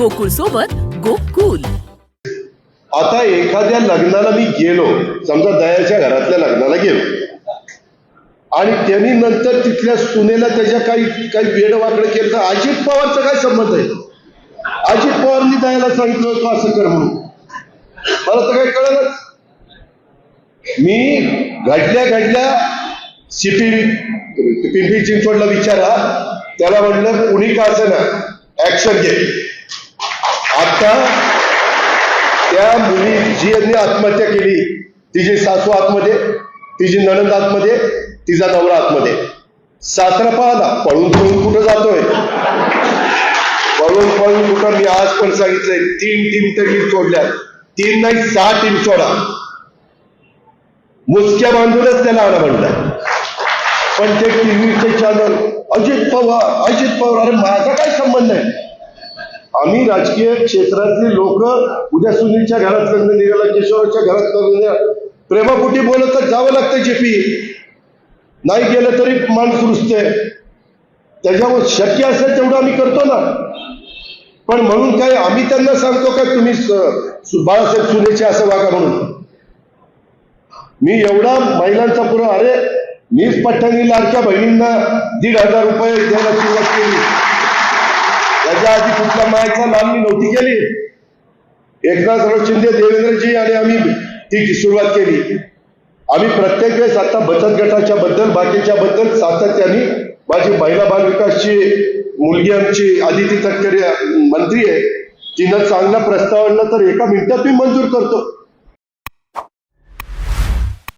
गोकुळ सोबत गोकुल. आता एखाद्या लग्नाला मी गेलो, समजा दयाच्या घरातल्या लग्नाला गेलो आणि त्यांनी नंतर तिथल्या सुनेला त्याच्या काही वेडवाकडे केलं तर अजित पवारचा काय संबंध आहे? अजित पवारनी दयाला सांगितलं होतं असं कर म्हणून. मला तर काही कळलंच. मी घडल्या पिंपरी चिंचवडला विचारा, त्याला म्हटलं कुणी का असं ना ऍक्शन घे. आता त्या मुली जी यांनी आत्महत्या केली, तिची सासू आतमध्ये, तिची नणंद आतमध्ये, तिचा नवरा आतमध्ये. सासरा पाहला पळून कुठं जातोय, पळून कुठं. मी आज पण सांगितलंय 3 टीम तरी सोडल्या, 3 नाही 6 टीम सोडा, मुसक्या बांधूनच त्याला आणा म्हणलं. पण ते टीव्हीचे चॅनल अजित पवार, अरे माझा काय संबंध आहे? आम्ही राजकीय क्षेत्रातली लोक उद्या सुनीलच्या घरात लग्न निघालं, किशोराच्या घरात लग्न, प्रेमापोटी बोलत जावं लागतं. जेपी नाही गेलं तरी माणूस रुसते. त्याच्यावर शक्य असेल तेवढं आम्ही करतो ना. पण म्हणून काय आम्ही त्यांना सांगतो का तुम्ही बाळासाहेब सुनेचे असं वागा म्हणून? मी एवढा महिलांचा पुरा, अरे मीच पठ्ठाणी लाडक्या बहिणींना 1,500 रुपये द्यायला सुरुवात केली. त्याच्या आधी कुठल्या मायाचा लाभ मी नव्हती केली. एकनाथराव शिंदे, देवेंद्रजी आणि आम्ही ती सुरुवात केली. आम्ही प्रत्येक वेळेस आता बचत गटाच्या बद्दल, बाकीच्या बद्दल सातत्याने, माझी महिला बाल विकासची मुलगी आमची आदिती तटकरे मंत्री आहे, तिनं चांगला प्रस्ताव आणला तर 1 मिनिटात मी मंजूर करतो.